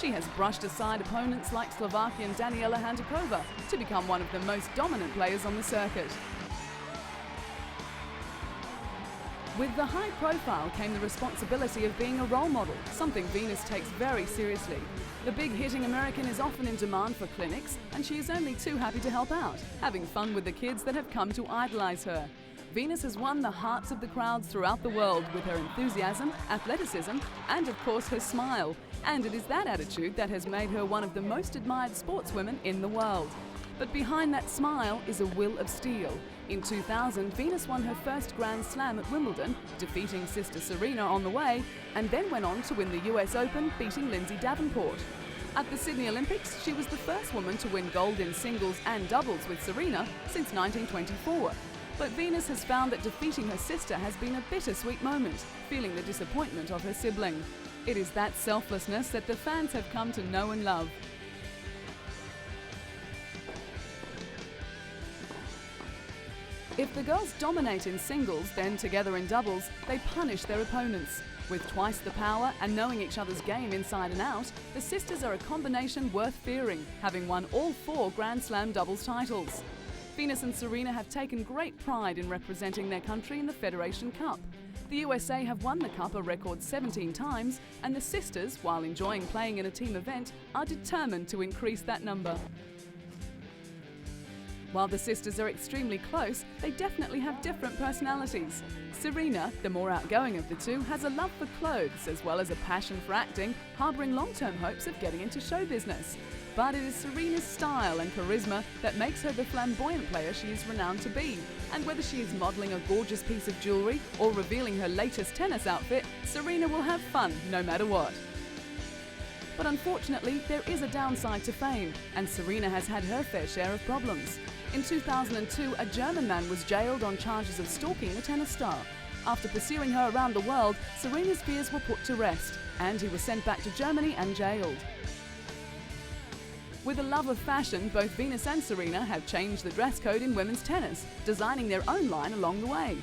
She has brushed aside opponents like Slovakian Daniela Hantuchová to become one of the most dominant players on the circuit. With the high profile came the responsibility of being a role model, something Venus takes very seriously. The big-hitting American is often in demand for clinics, and she is only too happy to help out, having fun with the kids that have come to idolize her. Venus has won the hearts of the crowds throughout the world with her enthusiasm, athleticism, and of course her smile. And it is that attitude that has made her one of the most admired sportswomen in the world. But behind that smile is a will of steel. In 2000, Venus won her first Grand Slam at Wimbledon, defeating sister Serena on the way, and then went on to win the US Open, beating Lindsay Davenport. At the Sydney Olympics, she was the first woman to win gold in singles and doubles with Serena since 1924. But Venus has found that defeating her sister has been a bittersweet moment, feeling the disappointment of her sibling. It is that selflessness that the fans have come to know and love. If the girls dominate in singles, then together in doubles, they punish their opponents. With twice the power and knowing each other's game inside and out, the sisters are a combination worth fearing, having won all 4 Grand Slam doubles titles. Venus and Serena have taken great pride in representing their country in the Federation Cup. The USA have won the Cup a record 17 times, and the sisters, while enjoying playing in a team event, are determined to increase that number. While the sisters are extremely close, they definitely have different personalities. Serena, the more outgoing of the two, has a love for clothes as well as a passion for acting, harbouring long-term hopes of getting into show business. But it is Serena's style and charisma that makes her the flamboyant player she is renowned to be. And whether she is modelling a gorgeous piece of jewellery or revealing her latest tennis outfit, Serena will have fun no matter what. But unfortunately, there is a downside to fame, and Serena has had her fair share of problems. In 2002, a German man was jailed on charges of stalking a tennis star. After pursuing her around the world, Serena's fears were put to rest, and he was sent back to Germany and jailed. With a love of fashion, both Venus and Serena have changed the dress code in women's tennis, designing their own line along the way.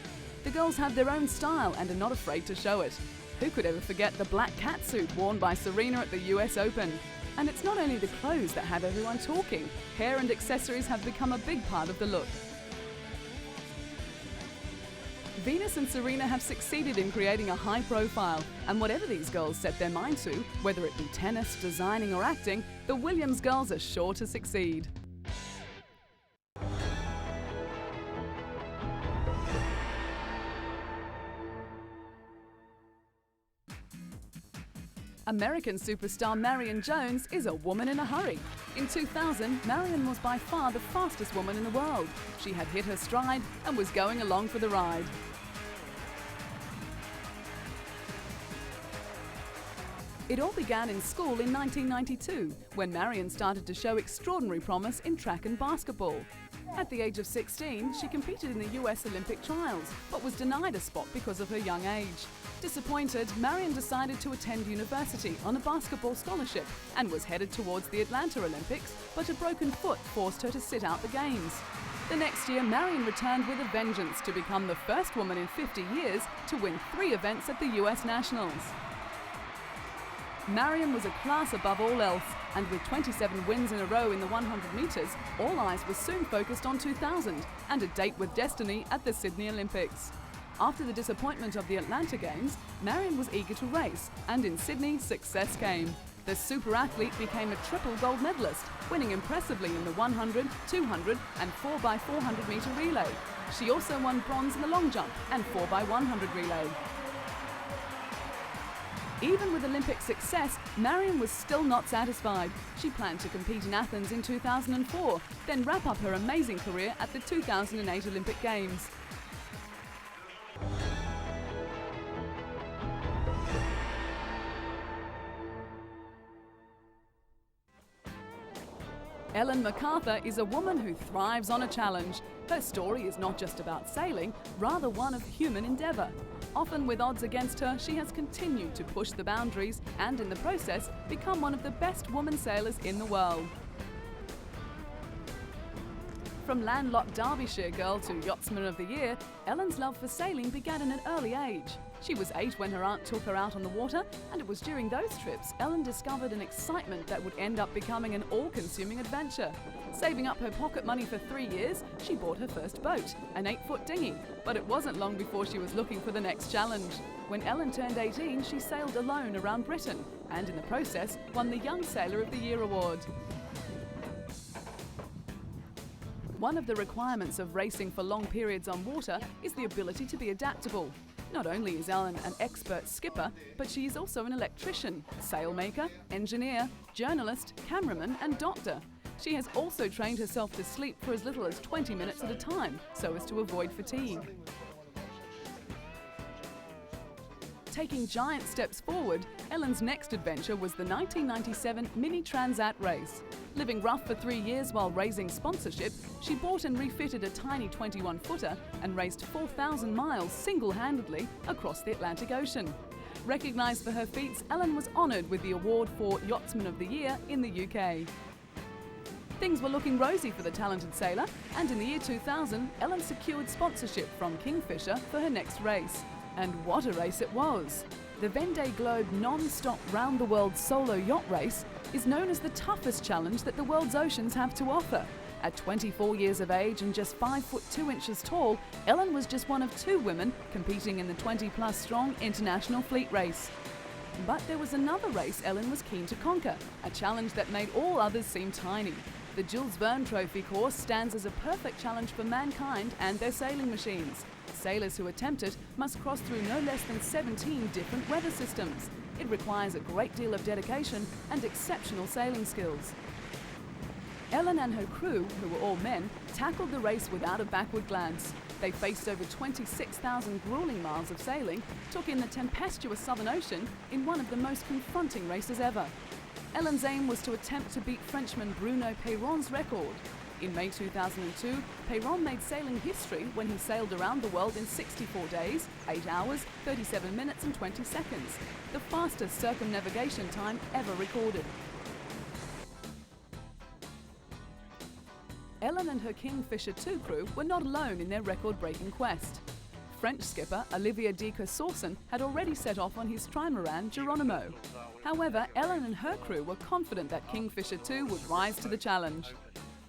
The girls have their own style and are not afraid to show it. Who could ever forget the black catsuit worn by Serena at the US Open? And it's not only the clothes that have everyone talking. Hair and accessories have become a big part of the look. Venus and Serena have succeeded in creating a high profile, and whatever these girls set their mind to, whether it be tennis, designing or acting, the Williams girls are sure to succeed. American superstar Marion Jones is a woman in a hurry. In 2000, Marion was by far the fastest woman in the world. She had hit her stride and was going along for the ride. It all began in school in 1992, when Marion started to show extraordinary promise in track and basketball. At the age of 16, she competed in the US Olympic trials, but was denied a spot because of her young age. Disappointed, Marion decided to attend university on a basketball scholarship and was headed towards the Atlanta Olympics, but a broken foot forced her to sit out the games. The next year, Marion returned with a vengeance to become the first woman in 50 years to win 3 events at the US Nationals. Marion was a class above all else, and with 27 wins in a row in the 100 metres, all eyes were soon focused on 2000 and a date with destiny at the Sydney Olympics. After the disappointment of the Atlanta Games, Marion was eager to race, and in Sydney, success came. The super athlete became a triple gold medalist, winning impressively in the 100, 200 and 4x400 metre relay. She also won bronze in the long jump and 4x100 relay. Even with Olympic success, Marion was still not satisfied. She planned to compete in Athens in 2004, then wrap up her amazing career at the 2008 Olympic Games. Ellen MacArthur is a woman who thrives on a challenge. Her story is not just about sailing, rather one of human endeavour. Often with odds against her, she has continued to push the boundaries and in the process become one of the best women sailors in the world. From landlocked Derbyshire girl to Yachtsman of the Year, Ellen's love for sailing began at an early age. She was 8 when her aunt took her out on the water, and it was during those trips Ellen discovered an excitement that would end up becoming an all-consuming adventure. Saving up her pocket money for 3 years, she bought her first boat, an 8-foot dinghy. But it wasn't long before she was looking for the next challenge. When Ellen turned 18, she sailed alone around Britain, and in the process won the Young Sailor of the Year award. One of the requirements of racing for long periods on water is the ability to be adaptable. Not only is Ellen an expert skipper, but she is also an electrician, sailmaker, engineer, journalist, cameraman and doctor. She has also trained herself to sleep for as little as 20 minutes at a time, so as to avoid fatigue. Taking giant steps forward, Ellen's next adventure was the 1997 Mini Transat race. Living rough for 3 years while raising sponsorship, she bought and refitted a tiny 21-footer and raced 4,000 miles single-handedly across the Atlantic Ocean. Recognised for her feats, Ellen was honoured with the award for Yachtsman of the Year in the UK. Things were looking rosy for the talented sailor, and in the year 2000, Ellen secured sponsorship from Kingfisher for her next race. And what a race it was! The Vendée Globe non-stop round-the-world solo yacht race is known as the toughest challenge that the world's oceans have to offer. At 24 years of age and just 5 foot 2 inches tall, Ellen was just one of 2 women competing in the 20-plus strong international fleet race. But there was another race Ellen was keen to conquer, a challenge that made all others seem tiny. The Jules Verne Trophy course stands as a perfect challenge for mankind and their sailing machines. Sailors who attempt it must cross through no less than 17 different weather systems. It requires a great deal of dedication and exceptional sailing skills. Ellen and her crew, who were all men, tackled the race without a backward glance. They faced over 26,000 grueling miles of sailing, took in the tempestuous Southern Ocean in one of the most confronting races ever. Ellen's aim was to attempt to beat Frenchman Bruno Peyron's record. In May 2002, Peyron made sailing history when he sailed around the world in 64 days, 8 hours, 37 minutes and 20 seconds, the fastest circumnavigation time ever recorded. Ellen and her Kingfisher 2 crew were not alone in their record-breaking quest. French skipper Olivier de Kersorsen had already set off on his trimaran Geronimo. However, Ellen and her crew were confident that Kingfisher 2 would rise to the challenge.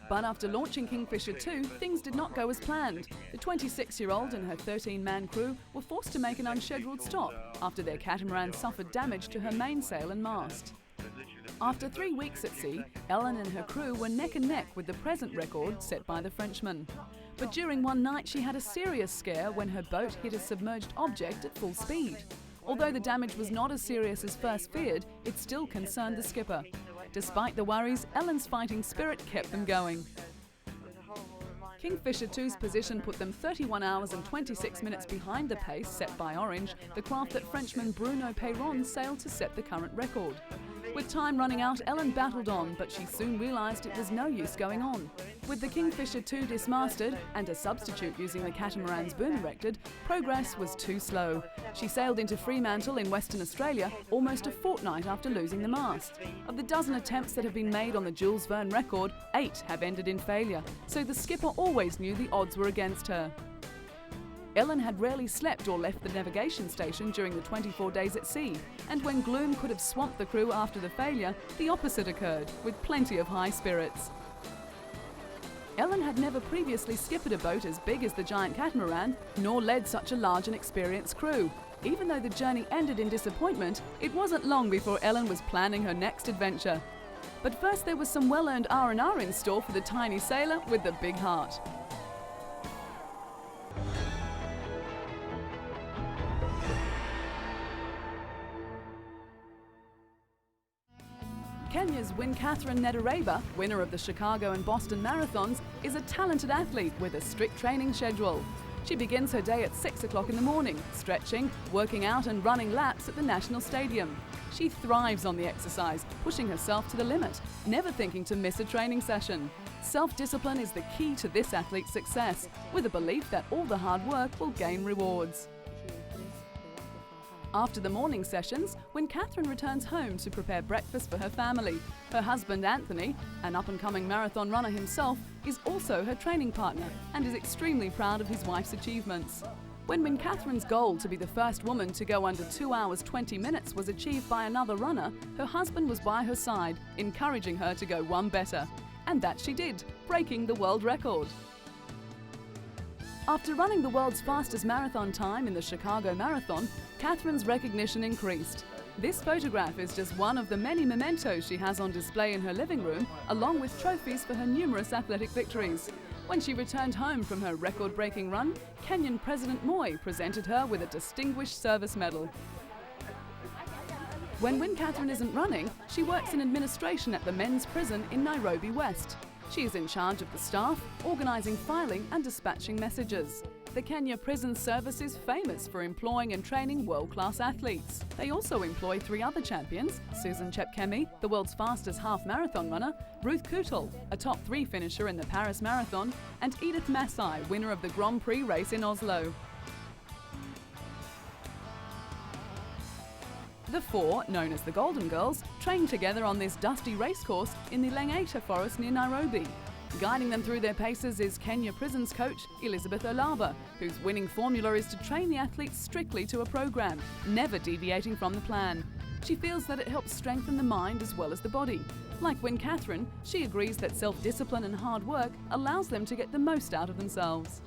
But after launching Kingfisher 2, things did not go as planned. The 26-year-old and her 13-man crew were forced to make an unscheduled stop after their catamaran suffered damage to her mainsail and mast. After 3 weeks at sea, Ellen and her crew were neck and neck with the present record set by the Frenchman. But during one night she had a serious scare when her boat hit a submerged object at full speed. Although the damage was not as serious as first feared, it still concerned the skipper. Despite the worries, Ellen's fighting spirit kept them going. Kingfisher 2's position put them 31 hours and 26 minutes behind the pace set by Orange, the craft that Frenchman Bruno Peyron sailed to set the current record. With time running out, Ellen battled on, but she soon realised it was no use going on. With the Kingfisher 2 dismasted and a substitute using the catamaran's boom erected, progress was too slow. She sailed into Fremantle in Western Australia almost a fortnight after losing the mast. Of the dozen attempts that have been made on the Jules Verne record, 8 have ended in failure, so the skipper always knew the odds were against her. Ellen had rarely slept or left the navigation station during the 24 days at sea, and when gloom could have swamped the crew after the failure, the opposite occurred, with plenty of high spirits. Ellen had never previously skippered a boat as big as the giant catamaran, nor led such a large and experienced crew. Even though the journey ended in disappointment, it wasn't long before Ellen was planning her next adventure. But first there was some well-earned R&R in store for the tiny sailor with the big heart. Kenya's Catherine Nedareba, winner of the Chicago and Boston marathons, is a talented athlete with a strict training schedule. She begins her day at 6 o'clock in the morning, stretching, working out and running laps at the National Stadium. She thrives on the exercise, pushing herself to the limit, never thinking to miss a training session. Self-discipline is the key to this athlete's success, with a belief that all the hard work will gain rewards. After the morning sessions, when Catherine returns home to prepare breakfast for her family, her husband Anthony, an up-and-coming marathon runner himself, is also her training partner and is extremely proud of his wife's achievements. When Catherine's goal to be the first woman to go under 2 hours 20 minutes was achieved by another runner, her husband was by her side, encouraging her to go one better. And that she did, breaking the world record. After running the world's fastest marathon time in the Chicago Marathon, Catherine's recognition increased. This photograph is just one of the many mementos she has on display in her living room, along with trophies for her numerous athletic victories. When she returned home from her record-breaking run, Kenyan President Moi presented her with a Distinguished Service Medal. When Catherine isn't running, she works in administration at the men's prison in Nairobi West. She is in charge of the staff, organising filing and dispatching messages. The Kenya Prison Service is famous for employing and training world-class athletes. They also employ 3 other champions: Susan Chepkemei, the world's fastest half-marathon runner, Ruth Kuttel, a top 3 finisher in the Paris Marathon, and Edith Masai, winner of the Grand Prix race in Oslo. The 4, known as the Golden Girls, train together on this dusty racecourse in the Langata forest near Nairobi. Guiding them through their paces is Kenya Prisons coach Elizabeth Olaba, whose winning formula is to train the athletes strictly to a program, never deviating from the plan. She feels that it helps strengthen the mind as well as the body. Like Catherine, she agrees that self-discipline and hard work allows them to get the most out of themselves.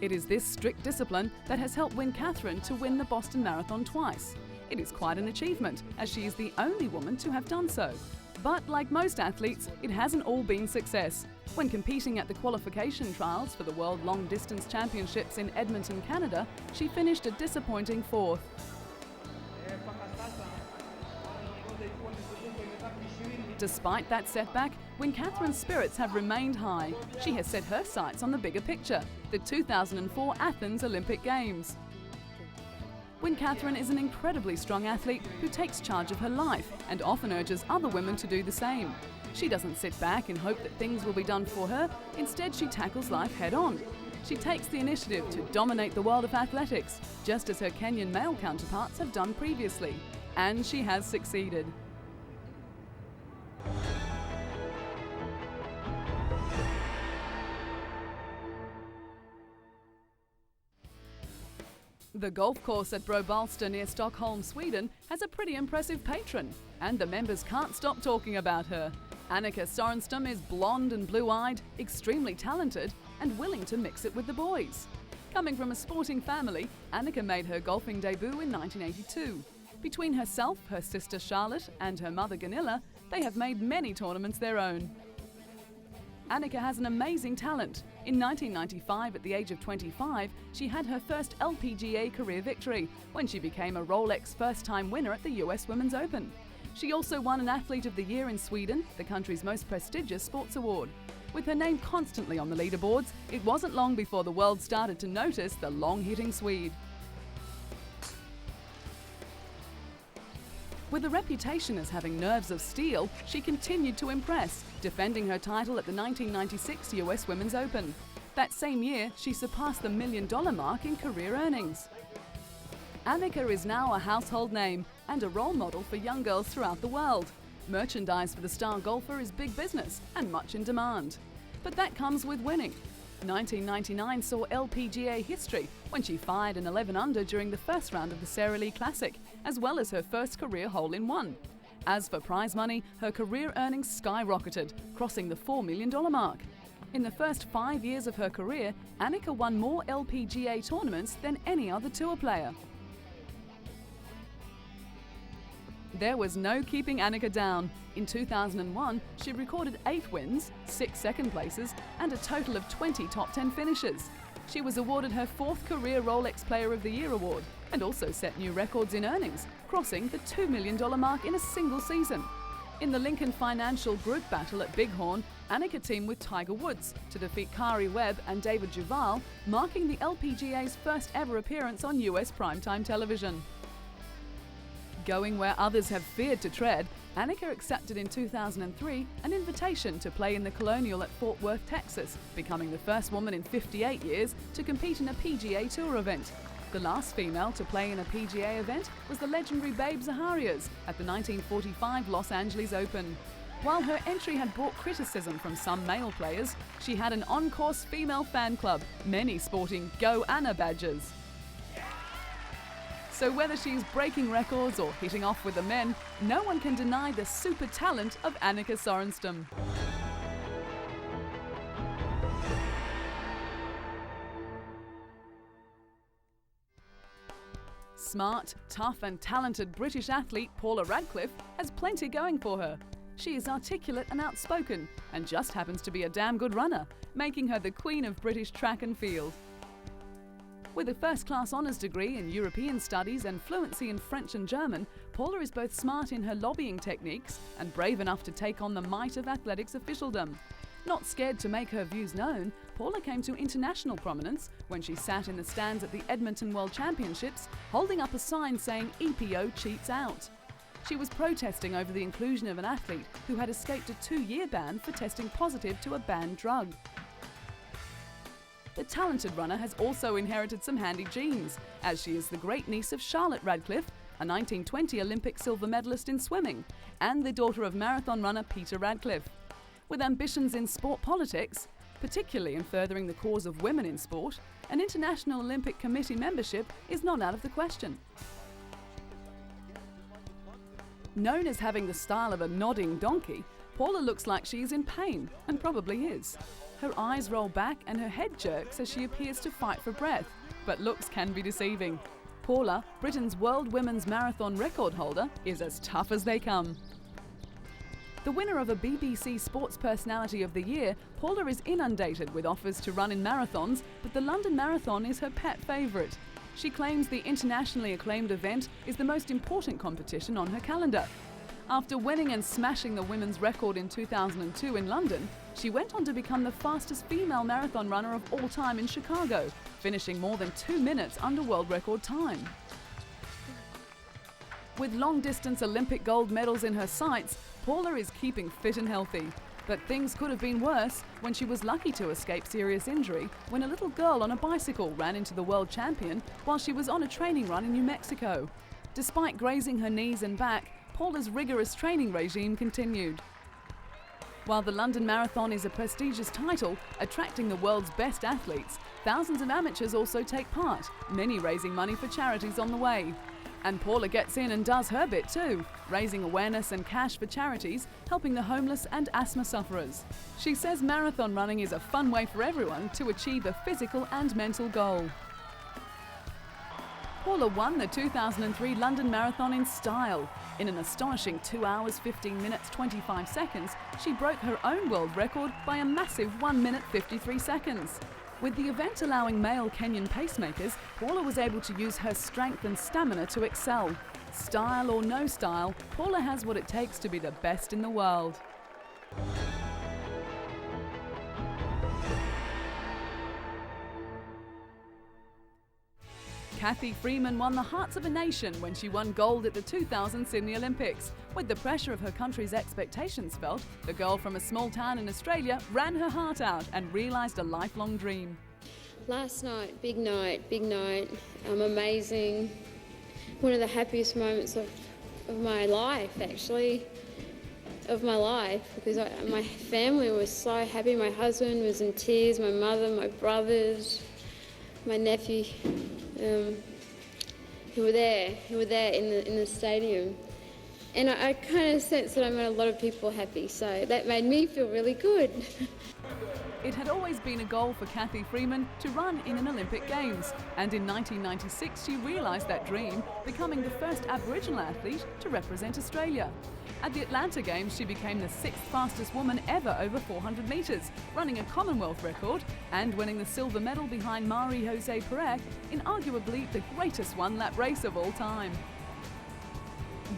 It is this strict discipline that has helped Catherine to win the Boston Marathon twice. It is quite an achievement, as she is the only woman to have done so. But like most athletes, it hasn't all been success. When competing at the qualification trials for the World Long Distance Championships in Edmonton, Canada, she finished a disappointing 4th. Despite that setback, Catherine's spirits have remained high. She has set her sights on the bigger picture, the 2004 Athens Olympic Games. Catherine is an incredibly strong athlete who takes charge of her life and often urges other women to do the same. She doesn't sit back and hope that things will be done for her. Instead, she tackles life head-on. She takes the initiative to dominate the world of athletics, just as her Kenyan male counterparts have done previously. And she has succeeded. The golf course at Brobalsta near Stockholm, Sweden has a pretty impressive patron, and the members can't stop talking about her. Annika Sorenstam is blonde and blue-eyed, extremely talented, and willing to mix it with the boys. Coming from a sporting family, Annika made her golfing debut in 1982. Between herself, her sister Charlotte, and her mother Gunilla, they have made many tournaments their own. Annika has an amazing talent. In 1995, at the age of 25, she had her first LPGA career victory when she became a Rolex first-time winner at the US Women's Open. She also won an Athlete of the Year in Sweden, the country's most prestigious sports award. With her name constantly on the leaderboards, it wasn't long before the world started to notice the long-hitting Swede. With a reputation as having nerves of steel, she continued to impress, defending her title at the 1996 US Women's Open. That same year, she surpassed the $1 million mark in career earnings. Annika is now a household name and a role model for young girls throughout the world. Merchandise for the star golfer is big business and much in demand. But that comes with winning. 1999 saw LPGA history when she fired an 11 under during the first round of the Sara Lee Classic, as well as her first career hole-in-one. As for prize money, her career earnings skyrocketed, crossing the $4 million mark. In the first 5 years of her career, Annika won more LPGA tournaments than any other tour player. There was no keeping Annika down. In 2001, she recorded 8 wins, 6 second places, and a total of 20 top 10 finishes. She was awarded her 4th career Rolex Player of the Year award and also set new records in earnings, crossing the $2 million mark in a single season. In the Lincoln Financial Group battle at Bighorn, Annika teamed with Tiger Woods to defeat Kari Webb and David Duval, marking the LPGA's first ever appearance on US primetime television. Going where others have feared to tread, Annika accepted in 2003 an invitation to play in the Colonial at Fort Worth, Texas, becoming the first woman in 58 years to compete in a PGA Tour event. The last female to play in a PGA event was the legendary Babe Zaharias at the 1945 Los Angeles Open. While her entry had brought criticism from some male players, she had an on-course female fan club, many sporting Go Anna badges. So whether she's breaking records or hitting off with the men, no one can deny the super talent of Annika Sorenstam. Smart, tough and talented British athlete Paula Radcliffe has plenty going for her. She is articulate and outspoken and just happens to be a damn good runner, making her the queen of British track and field. With a first-class honours degree in European studies and fluency in French and German, Paula is both smart in her lobbying techniques and brave enough to take on the might of athletics officialdom. Not scared to make her views known, Paula came to international prominence when she sat in the stands at the Edmonton World Championships, holding up a sign saying EPO cheats out. She was protesting over the inclusion of an athlete who had escaped a 2-year ban for testing positive to a banned drug. The talented runner has also inherited some handy genes, as she is the great niece of Charlotte Radcliffe, a 1920 Olympic silver medalist in swimming, and the daughter of marathon runner Peter Radcliffe. With ambitions in sport politics, particularly in furthering the cause of women in sport, an International Olympic Committee membership is not out of the question. Known as having the style of a nodding donkey, Paula looks like she is in pain, and probably is. Her eyes roll back and her head jerks as she appears to fight for breath, but looks can be deceiving. Paula, Britain's World Women's Marathon record holder, is as tough as they come. The winner of a BBC Sports Personality of the Year, Paula is inundated with offers to run in marathons, but the London Marathon is her pet favourite. She claims the internationally acclaimed event is the most important competition on her calendar. After winning and smashing the women's record in 2002 in London, she went on to become the fastest female marathon runner of all time in Chicago, finishing more than 2 minutes under world record time. With long-distance Olympic gold medals in her sights, Paula is keeping fit and healthy. But things could have been worse when she was lucky to escape serious injury when a little girl on a bicycle ran into the world champion while she was on a training run in New Mexico. Despite grazing her knees and back, Paula's rigorous training regime continued. While the London Marathon is a prestigious title, attracting the world's best athletes, thousands of amateurs also take part, many raising money for charities on the way. And Paula gets in and does her bit too, raising awareness and cash for charities, helping the homeless and asthma sufferers. She says marathon running is a fun way for everyone to achieve a physical and mental goal. Paula won the 2003 London Marathon in style. In an astonishing 2 hours, 15 minutes, 25 seconds, she broke her own world record by a massive 1 minute, 53 seconds. With the event allowing male Kenyan pacemakers, Paula was able to use her strength and stamina to excel. Style or no style, Paula has what it takes to be the best in the world. Cathy Freeman won the hearts of a nation when she won gold at the 2000 Sydney Olympics. With the pressure of her country's expectations felt, the girl from a small town in Australia ran her heart out and realised a lifelong dream. Last night, big night, amazing. One of the happiest moments of my life, actually, because my family was so happy. My husband was in tears, my mother, my brothers, my nephew, who were there in the stadium. And I kind of sensed that I made a lot of people happy, so that made me feel really good. It had always been a goal for Cathy Freeman to run in an Olympic Games, and in 1996 she realised that dream, becoming the first Aboriginal athlete to represent Australia. At the Atlanta Games, she became the 6th fastest woman ever over 400 metres, running a Commonwealth record and winning the silver medal behind Marie-José Perec in arguably the greatest one-lap race of all time.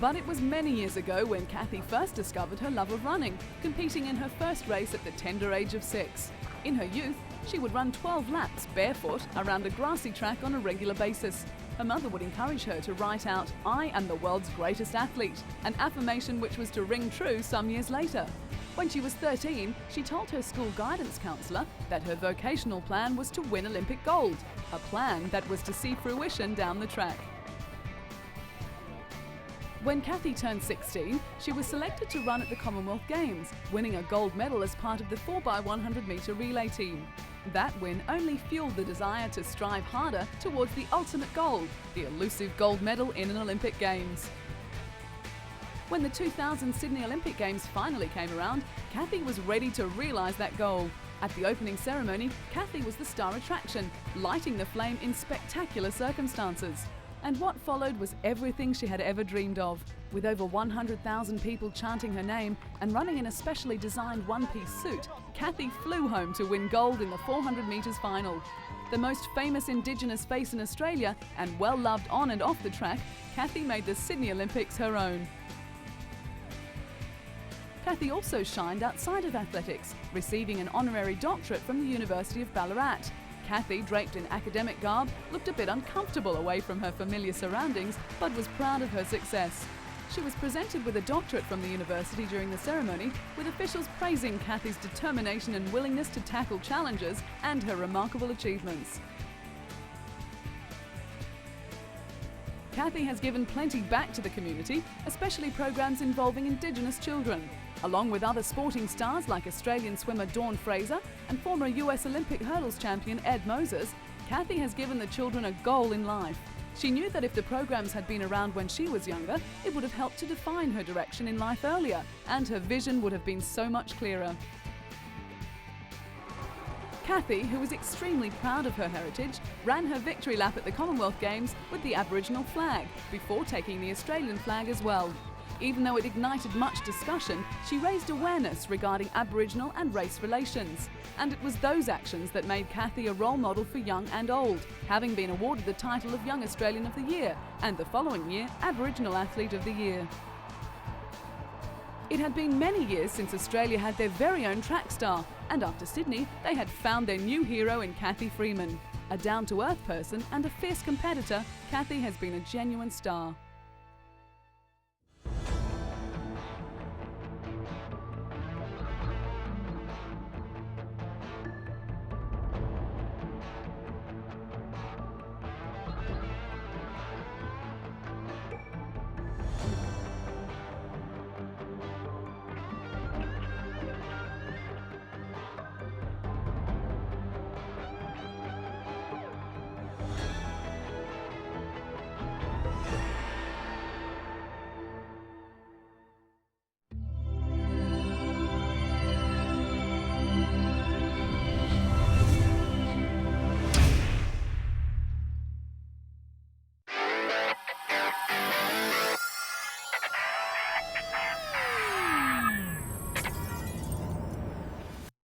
But it was many years ago when Cathy first discovered her love of running, competing in her first race at the tender age of 6. In her youth, she would run 12 laps barefoot around a grassy track on a regular basis. Her mother would encourage her to write out, "I am the world's greatest athlete," an affirmation which was to ring true some years later. When she was 13, she told her school guidance counsellor that her vocational plan was to win Olympic gold, a plan that was to see fruition down the track. When Kathy turned 16, she was selected to run at the Commonwealth Games, winning a gold medal as part of the 4x100 metre relay team. That win only fueled the desire to strive harder towards the ultimate goal, the elusive gold medal in an Olympic Games. When the 2000 Sydney Olympic Games finally came around, Kathy was ready to realise that goal. At the opening ceremony, Kathy was the star attraction, lighting the flame in spectacular circumstances. And what followed was everything she had ever dreamed of. With over 100,000 people chanting her name and running in a specially designed one-piece suit, Kathy flew home to win gold in the 400 metres final. The most famous Indigenous face in Australia and well-loved on and off the track, Kathy made the Sydney Olympics her own. Kathy also shined outside of athletics, receiving an honorary doctorate from the University of Ballarat. Kathy, draped in academic garb, looked a bit uncomfortable away from her familiar surroundings, but was proud of her success. She was presented with a doctorate from the university during the ceremony, with officials praising Kathy's determination and willingness to tackle challenges and her remarkable achievements. Kathy has given plenty back to the community, especially programs involving Indigenous children. Along with other sporting stars like Australian swimmer Dawn Fraser and former US Olympic hurdles champion Ed Moses, Kathy has given the children a goal in life. She knew that if the programs had been around when she was younger, it would have helped to define her direction in life earlier, and her vision would have been so much clearer. Kathy, who was extremely proud of her heritage, ran her victory lap at the Commonwealth Games with the Aboriginal flag, before taking the Australian flag as well. Even though it ignited much discussion, she raised awareness regarding Aboriginal and race relations. And it was those actions that made Kathy a role model for young and old, having been awarded the title of Young Australian of the Year and the following year Aboriginal Athlete of the Year. It had been many years since Australia had their very own track star, and after Sydney, they had found their new hero in Kathy Freeman. A down-to-earth person and a fierce competitor, Kathy has been a genuine star.